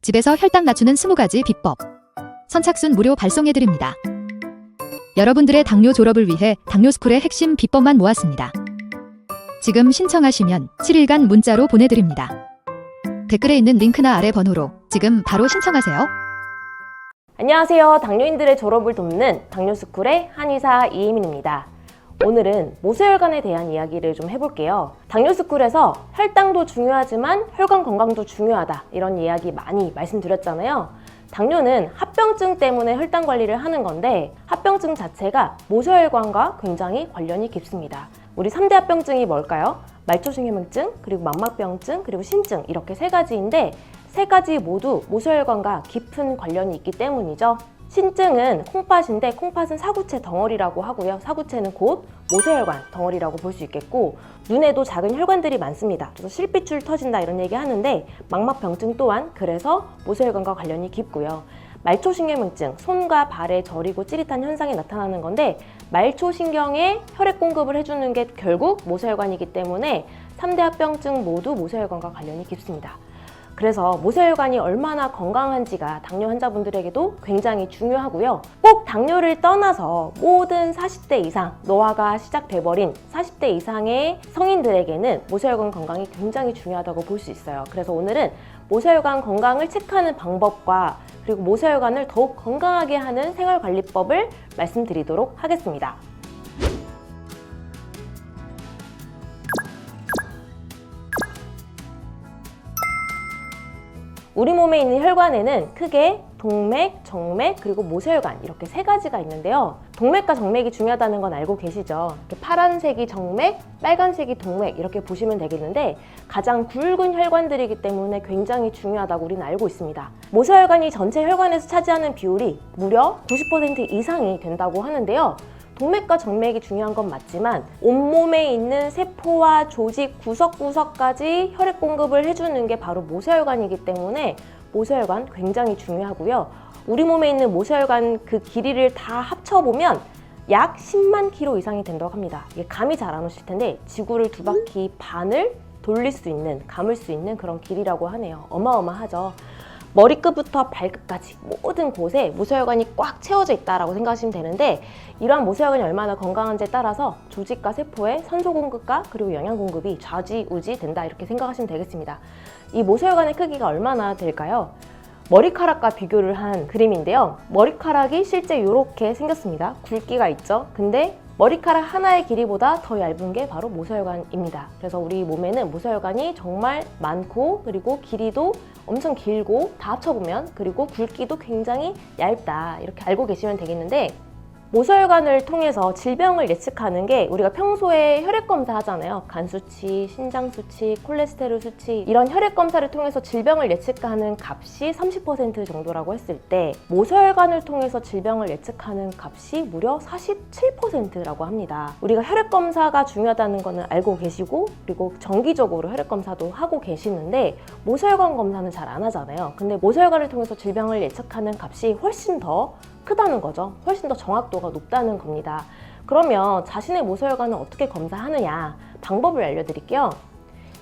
집에서 혈당 낮추는 20가지 비법. 선착순 무료 발송해드립니다. 여러분들의 당뇨 졸업을 위해 당뇨스쿨의 핵심 비법만 모았습니다. 지금 신청하시면 7일간 문자로 보내드립니다. 댓글에 있는 링크나 아래 번호로 지금 바로 신청하세요. 안녕하세요. 당뇨인들의 졸업을 돕는 당뇨스쿨의 한의사 이혜민입니다. 오늘은 모세혈관에 대한 이야기를 좀 해볼게요. 당뇨스쿨에서 혈당도 중요하지만 혈관 건강도 중요하다, 이런 이야기 많이 말씀드렸잖아요. 당뇨는 합병증 때문에 혈당 관리를 하는 건데, 합병증 자체가 모세혈관과 굉장히 관련이 깊습니다. 우리 3대 합병증이 뭘까요? 말초신경증, 그리고 망막병증, 그리고 신증, 이렇게 세 가지인데 세 가지 모두 모세혈관과 깊은 관련이 있기 때문이죠. 신증은 콩팥인데, 콩팥은 사구체 덩어리라고 하고요. 사구체는 곧 모세혈관 덩어리라고 볼 수 있겠고, 눈에도 작은 혈관들이 많습니다. 그래서 실핏줄 터진다, 이런 얘기 하는데, 망막병증 또한 그래서 모세혈관과 관련이 깊고요. 말초신경증, 손과 발에 저리고 찌릿한 현상이 나타나는 건데, 말초신경에 혈액 공급을 해주는 게 결국 모세혈관이기 때문에 3대 합병증 모두 모세혈관과 관련이 깊습니다. 그래서 모세혈관이 얼마나 건강한지가 당뇨 환자분들에게도 굉장히 중요하고요. 꼭 당뇨를 떠나서 모든 40대 이상, 노화가 시작돼버린 40대 이상의 성인들에게는 모세혈관 건강이 굉장히 중요하다고 볼 수 있어요. 그래서 오늘은 모세혈관 건강을 체크하는 방법과 그리고 모세혈관을 더욱 건강하게 하는 생활관리법을 말씀드리도록 하겠습니다. 우리 몸에 있는 혈관에는 크게 동맥, 정맥, 그리고 모세혈관, 이렇게 세 가지가 있는데요. 동맥과 정맥이 중요하다는 건 알고 계시죠? 파란색이 정맥, 빨간색이 동맥, 이렇게 보시면 되겠는데, 가장 굵은 혈관들이기 때문에 굉장히 중요하다고 우리는 알고 있습니다. 모세혈관이 전체 혈관에서 차지하는 비율이 무려 90% 이상이 된다고 하는데요. 동맥과 정맥이 중요한 건 맞지만 온몸에 있는 세포와 조직 구석구석까지 혈액 공급을 해주는 게 바로 모세혈관이기 때문에 모세혈관 굉장히 중요하고요. 우리 몸에 있는 모세혈관 그 길이를 다 합쳐보면 약 10만 킬로 이상이 된다고 합니다. 이게 감이 잘 안 오실 텐데, 지구를 두 바퀴 반을 돌릴 수 있는, 감을 수 있는 그런 길이라고 하네요. 어마어마하죠. 머리끝부터 발끝까지 모든 곳에 모세혈관이 꽉 채워져 있다라고 생각하시면 되는데, 이러한 모세혈관이 얼마나 건강한지에 따라서 조직과 세포의 산소 공급과 그리고 영양 공급이 좌지우지 된다, 이렇게 생각하시면 되겠습니다. 이 모세혈관의 크기가 얼마나 될까요? 머리카락과 비교를 한 그림인데요. 머리카락이 실제 이렇게 생겼습니다. 굵기가 있죠. 근데 머리카락 하나의 길이보다 더 얇은 게 바로 모세혈관입니다. 그래서 우리 몸에는 모세혈관이 정말 많고, 그리고 길이도 엄청 길고, 다 합쳐보면, 그리고 굵기도 굉장히 얇다, 이렇게 알고 계시면 되겠는데, 모세혈관을 통해서 질병을 예측하는 게, 우리가 평소에 혈액 검사 하잖아요. 간 수치, 신장 수치, 콜레스테롤 수치, 이런 혈액 검사를 통해서 질병을 예측하는 값이 30% 정도라고 했을 때, 모세혈관을 통해서 질병을 예측하는 값이 무려 47%라고 합니다. 우리가 혈액 검사가 중요하다는 거는 알고 계시고, 그리고 정기적으로 혈액 검사도 하고 계시는데, 모세혈관 검사는 잘 안 하잖아요. 근데 모세혈관을 통해서 질병을 예측하는 값이 훨씬 더 크다는 거죠. 훨씬 더 정확도가 높다는 겁니다. 그러면 자신의 모세혈관을 어떻게 검사하느냐, 방법을 알려드릴게요.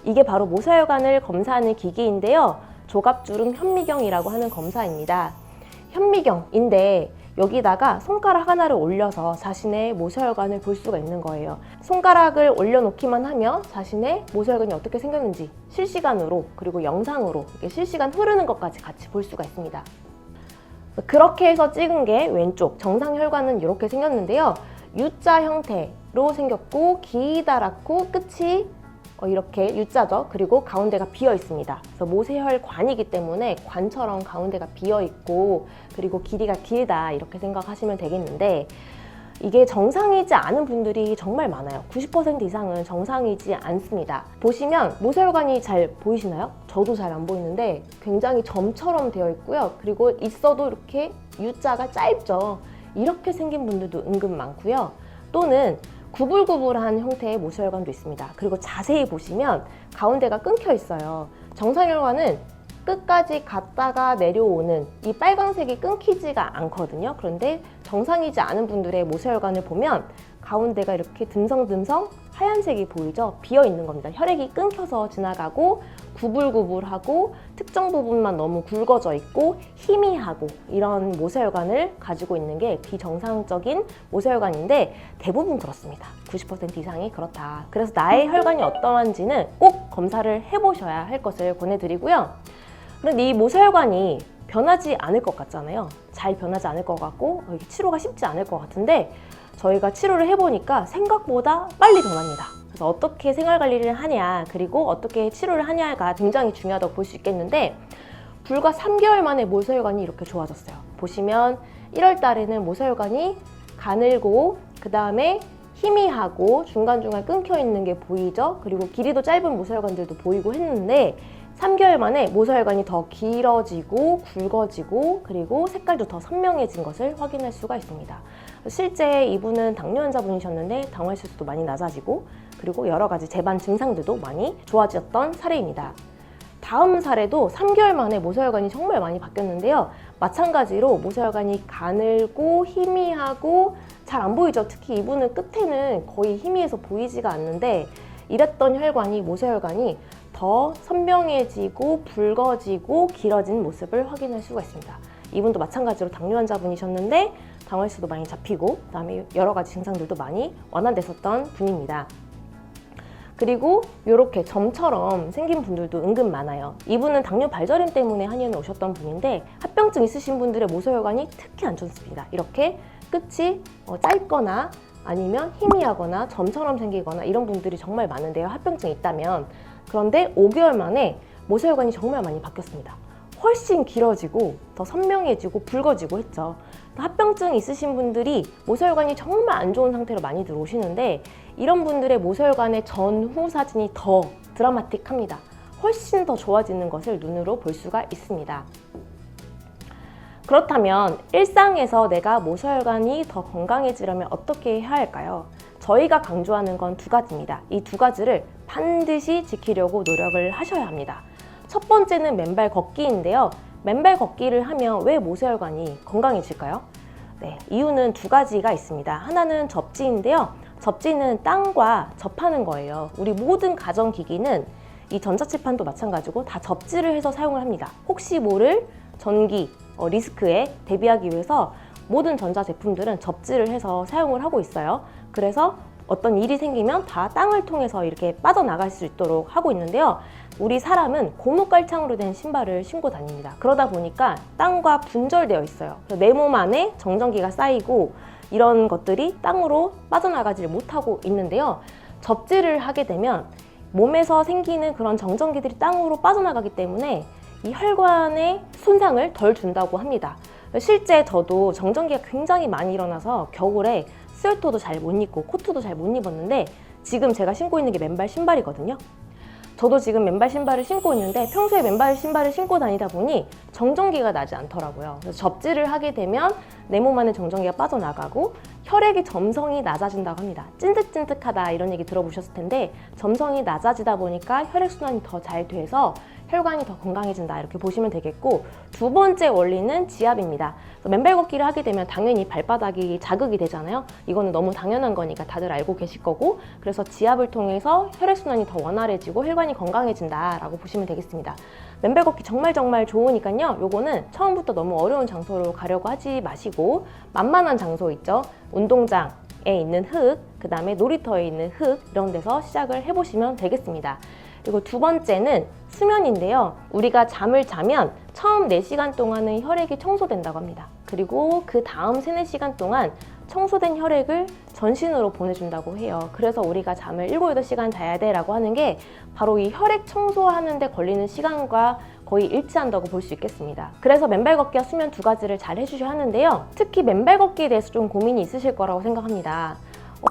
이게 바로 모세혈관을 검사하는 기기인데요. 조갑주름 현미경이라고 하는 검사입니다. 현미경인데 여기다가 손가락 하나를 올려서 자신의 모세혈관을 볼 수가 있는 거예요. 손가락을 올려놓기만 하면 자신의 모세혈관이 어떻게 생겼는지 실시간으로, 그리고 영상으로 실시간 흐르는 것까지 같이 볼 수가 있습니다. 그렇게 해서 찍은 게 왼쪽 정상 혈관은 이렇게 생겼는데요. U자 형태로 생겼고, 기다랗고 끝이 이렇게 U자죠. 그리고 가운데가 비어 있습니다. 그래서 모세혈관이기 때문에 관처럼 가운데가 비어 있고, 그리고 길이가 길다, 이렇게 생각하시면 되겠는데, 이게 정상이지 않은 분들이 정말 많아요. 90% 이상은 정상이지 않습니다. 보시면 모세혈관이 잘 보이시나요? 저도 잘 안 보이는데 굉장히 점처럼 되어 있고요. 그리고 있어도 이렇게 U자가 짧죠. 이렇게 생긴 분들도 은근 많고요. 또는 구불구불한 형태의 모세혈관도 있습니다. 그리고 자세히 보시면 가운데가 끊겨 있어요. 정상혈관은 끝까지 갔다가 내려오는 이 빨간색이 끊기지가 않거든요. 그런데 정상이지 않은 분들의 모세혈관을 보면 가운데가 이렇게 듬성듬성 하얀색이 보이죠? 비어 있는 겁니다. 혈액이 끊겨서 지나가고 구불구불하고 특정 부분만 너무 굵어져 있고 희미하고 이런 모세혈관을 가지고 있는 게 비정상적인 모세혈관인데 대부분 그렇습니다. 90% 이상이 그렇다. 그래서 나의 혈관이 어떠한지는 꼭 검사를 해보셔야 할 것을 권해드리고요. 그런데 이 모세혈관이 변하지 않을 것 같잖아요. 잘 변하지 않을 것 같고 치료가 쉽지 않을 것 같은데 저희가 치료를 해보니까 생각보다 빨리 변합니다. 그래서 어떻게 생활관리를 하냐 그리고 어떻게 치료를 하냐가 굉장히 중요하다고 볼 수 있겠는데 불과 3개월 만에 모세혈관이 이렇게 좋아졌어요. 보시면 1월 달에는 모세혈관이 가늘고 그 다음에 희미하고 중간중간 끊겨 있는 게 보이죠? 그리고 길이도 짧은 모세혈관들도 보이고 했는데 3개월 만에 모세혈관이 더 길어지고 굵어지고 그리고 색깔도 더 선명해진 것을 확인할 수가 있습니다. 실제 이분은 당뇨 환자분이셨는데 당화혈수도 많이 낮아지고 그리고 여러 가지 재반 증상들도 많이 좋아졌던 사례입니다. 다음 사례도 3개월 만에 모세혈관이 정말 많이 바뀌었는데요. 마찬가지로 모세혈관이 가늘고 희미하고 잘 안 보이죠? 특히 이분은 끝에는 거의 희미해서 보이지가 않는데 이랬던 혈관이 모세혈관이 더 선명해지고 붉어지고 길어진 모습을 확인할 수가 있습니다. 이분도 마찬가지로 당뇨 환자분이셨는데 당화혈수도 많이 잡히고 그다음에 여러 가지 증상들도 많이 완화됐었던 분입니다. 그리고 이렇게 점처럼 생긴 분들도 은근 많아요. 이분은 당뇨 발저림 때문에 한의원에 오셨던 분인데 합병증 있으신 분들의 모세혈관이 특히 안 좋습니다. 이렇게 끝이 짧거나 아니면 희미하거나 점처럼 생기거나 이런 분들이 정말 많은데요. 합병증이 있다면. 그런데 5개월 만에 모세혈관이 정말 많이 바뀌었습니다. 훨씬 길어지고 더 선명해지고 붉어지고 했죠. 합병증 있으신 분들이 모세혈관이 정말 안 좋은 상태로 많이 들어오시는데 이런 분들의 모세혈관의 전후 사진이 더 드라마틱합니다. 훨씬 더 좋아지는 것을 눈으로 볼 수가 있습니다. 그렇다면 일상에서 내가 모세혈관이 더 건강해지려면 어떻게 해야 할까요? 저희가 강조하는 건 두 가지입니다. 이 두 가지를 반드시 지키려고 노력을 하셔야 합니다. 첫 번째는 맨발 걷기인데요. 맨발 걷기를 하면 왜 모세혈관이 건강해질까요? 네, 이유는 두 가지가 있습니다. 하나는 접지인데요. 접지는 땅과 접하는 거예요. 우리 모든 가전기기는 이 전자칠판도 마찬가지고 다 접지를 해서 사용을 합니다. 혹시 모를 전기 리스크에 대비하기 위해서 모든 전자제품들은 접지를 해서 사용을 하고 있어요. 그래서 어떤 일이 생기면 다 땅을 통해서 이렇게 빠져나갈 수 있도록 하고 있는데요. 우리 사람은 고무깔창으로 된 신발을 신고 다닙니다. 그러다 보니까 땅과 분절되어 있어요. 내 몸 안에 정전기가 쌓이고 이런 것들이 땅으로 빠져나가지 못하고 있는데요. 접지를 하게 되면 몸에서 생기는 그런 정전기들이 땅으로 빠져나가기 때문에 이 혈관에 손상을 덜 준다고 합니다. 실제 저도 정전기가 굉장히 많이 일어나서 겨울에 스웨터도 잘 못 입고 코트도 잘 못 입었는데 지금 제가 신고 있는 게 맨발 신발이거든요. 저도 지금 맨발 신발을 신고 있는데 평소에 맨발 신발을 신고 다니다 보니 정전기가 나지 않더라고요. 그래서 접지를 하게 되면 내 몸 안에 정전기가 빠져나가고 혈액의 점성이 낮아진다고 합니다. 찐득찐득하다 이런 얘기 들어보셨을 텐데 점성이 낮아지다 보니까 혈액순환이 더 잘 돼서 혈관이 더 건강해진다 이렇게 보시면 되겠고 두 번째 원리는 지압입니다. 맨발 걷기를 하게 되면 당연히 발바닥이 자극이 되잖아요. 이거는 너무 당연한 거니까 다들 알고 계실 거고 그래서 지압을 통해서 혈액순환이 더 원활해지고 혈관이 건강해진다 라고 보시면 되겠습니다. 맨발 걷기 정말 좋으니까요. 요거는 처음부터 너무 어려운 장소로 가려고 하지 마시고 만만한 장소 있죠. 운동장에 있는 흙, 그 다음에 놀이터에 있는 흙 이런 데서 시작을 해보시면 되겠습니다. 그리고 두 번째는 수면인데요. 우리가 잠을 자면 처음 4시간 동안은 혈액이 청소된다고 합니다. 그리고 그 다음 3, 4시간 동안 청소된 혈액을 전신으로 보내준다고 해요. 그래서 우리가 잠을 7, 8시간 자야 돼 라고 하는 게 바로 이 혈액 청소하는 데 걸리는 시간과 거의 일치한다고 볼 수 있겠습니다. 그래서 맨발 걷기와 수면 두 가지를 잘 해주셔야 하는데요. 특히 맨발 걷기에 대해서 좀 고민이 있으실 거라고 생각합니다.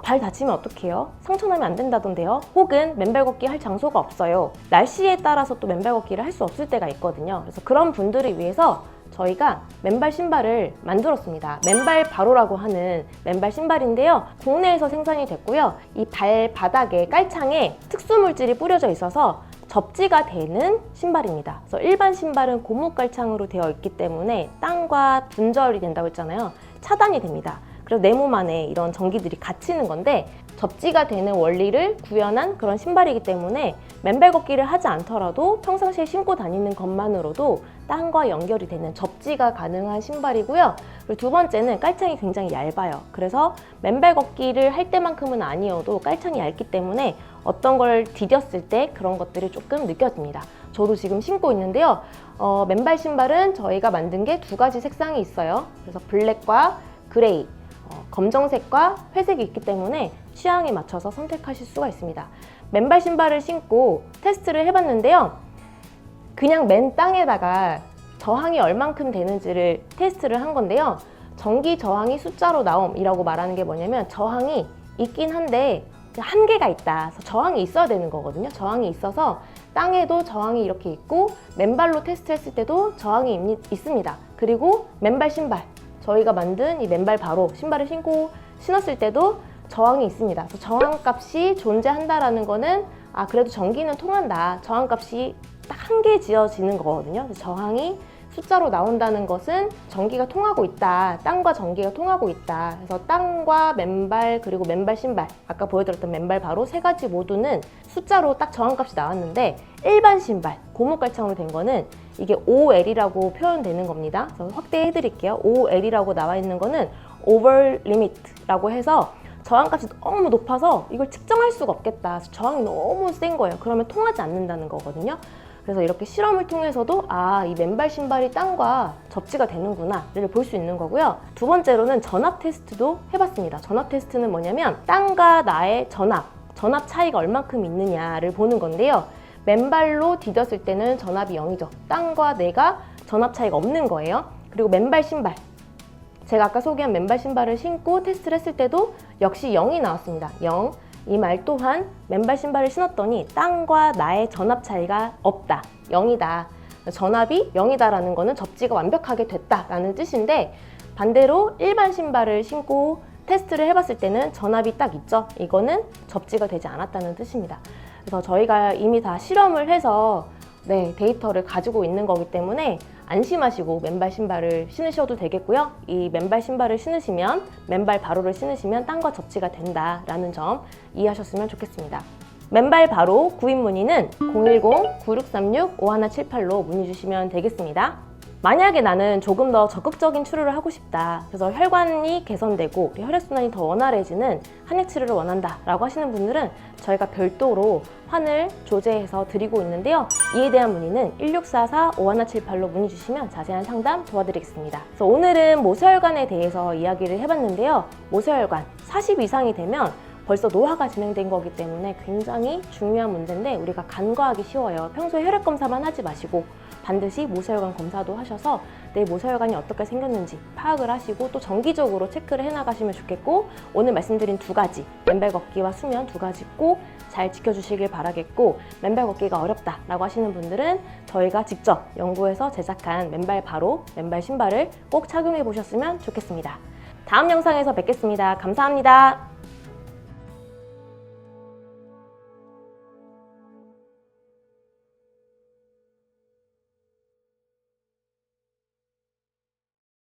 발 다치면 어떡해요? 상처나면 안 된다던데요? 혹은 맨발 걷기 할 장소가 없어요. 날씨에 따라서 또 맨발 걷기를 할 수 없을 때가 있거든요. 그래서 그런 분들을 위해서 저희가 맨발 신발을 만들었습니다. 맨발 바로라고 하는 맨발 신발인데요. 국내에서 생산이 됐고요. 이 발바닥에 깔창에 특수 물질이 뿌려져 있어서 접지가 되는 신발입니다. 그래서 일반 신발은 고무 깔창으로 되어 있기 때문에 땅과 분절이 된다고 했잖아요. 차단이 됩니다. 그래서 내 몸 안에 이런 전기들이 갇히는 건데 접지가 되는 원리를 구현한 그런 신발이기 때문에 맨발 걷기를 하지 않더라도 평상시에 신고 다니는 것만으로도 땅과 연결이 되는 접지가 가능한 신발이고요. 그리고 두 번째는 깔창이 굉장히 얇아요. 그래서 맨발 걷기를 할 때만큼은 아니어도 깔창이 얇기 때문에 어떤 걸 디뎠을 때 그런 것들이 조금 느껴집니다. 저도 지금 신고 있는데요. 맨발 신발은 저희가 만든 게 두 가지 색상이 있어요. 그래서 블랙과 그레이, 검정색과 회색이 있기 때문에 취향에 맞춰서 선택하실 수가 있습니다. 맨발 신발을 신고 테스트를 해봤는데요. 그냥 맨 땅에다가 저항이 얼만큼 되는지를 테스트를 한 건데요. 전기 저항이 숫자로 나옴이라고 말하는 게 뭐냐면 저항이 있긴 한데 한계가 있다. 그래서 저항이 있어야 되는 거거든요. 저항이 있어서 땅에도 저항이 이렇게 있고 맨발로 테스트했을 때도 저항이 있습니다. 그리고 맨발 신발, 저희가 만든 이 맨발 바로 신발을 신었을 때도 저항이 있습니다. 그래서 저항값이 존재한다라는 거는 그래도 전기는 통한다. 저항값이 딱 한 개 지어지는 거거든요. 저항이 숫자로 나온다는 것은 전기가 통하고 있다. 땅과 전기가 통하고 있다. 그래서 땅과 맨발 그리고 맨발 신발, 아까 보여드렸던 맨발 바로 세 가지 모두는 숫자로 딱 저항값이 나왔는데 일반 신발, 고무깔창으로 된 거는 이게 OL이라고 표현되는 겁니다. 그래서 확대해 드릴게요. OL이라고 나와 있는 거는 over limit라고 해서 저항값이 너무 높아서 이걸 측정할 수가 없겠다. 저항이 너무 센 거예요. 그러면 통하지 않는다는 거거든요. 그래서 이렇게 실험을 통해서도 이 맨발 신발이 땅과 접지가 되는구나를 볼 수 있는 거고요. 두 번째로는 전압 테스트도 해봤습니다. 전압 테스트는 뭐냐면 땅과 나의 전압 차이가 얼만큼 있느냐를 보는 건데요. 맨발로 디뎠을 때는 전압이 0이죠. 땅과 내가 전압 차이가 없는 거예요. 그리고 맨발 신발, 제가 아까 소개한 맨발 신발을 신고 테스트를 했을 때도 역시 0이 나왔습니다. 0. 이 말 또한 맨발 신발을 신었더니 땅과 나의 전압 차이가 없다. 0이다. 전압이 0이다라는 거는 접지가 완벽하게 됐다라는 뜻인데 반대로 일반 신발을 신고 테스트를 해봤을 때는 전압이 딱 있죠. 이거는 접지가 되지 않았다는 뜻입니다. 그래서 저희가 이미 다 실험을 해서 데이터를 가지고 있는 거기 때문에 안심하시고 맨발 신발을 신으셔도 되겠고요. 이 맨발 신발을 신으시면, 맨발 바로를 신으시면 땅과 접지가 된다라는 점 이해하셨으면 좋겠습니다. 맨발 바로 구입 문의는 010-9636-5178로 문의 주시면 되겠습니다. 만약에 나는 조금 더 적극적인 치료를 하고 싶다. 그래서 혈관이 개선되고 혈액순환이 더 원활해지는 한약 치료를 원한다 라고 하시는 분들은 저희가 별도로 환을 조제해서 드리고 있는데요. 이에 대한 문의는 1644-5178로 문의 주시면 자세한 상담 도와드리겠습니다. 그래서 오늘은 모세혈관에 대해서 이야기를 해봤는데요. 모세혈관 40 이상이 되면 벌써 노화가 진행된 거기 때문에 굉장히 중요한 문제인데 우리가 간과하기 쉬워요. 평소에 혈액 검사만 하지 마시고 반드시 모세혈관 검사도 하셔서 내 모세혈관이 어떻게 생겼는지 파악을 하시고 또 정기적으로 체크를 해나가시면 좋겠고 오늘 말씀드린 두 가지 맨발 걷기와 수면 두 가지 꼭 잘 지켜주시길 바라겠고 맨발 걷기가 어렵다라고 하시는 분들은 저희가 직접 연구해서 제작한 맨발 바로 맨발 신발을 꼭 착용해 보셨으면 좋겠습니다. 다음 영상에서 뵙겠습니다. 감사합니다.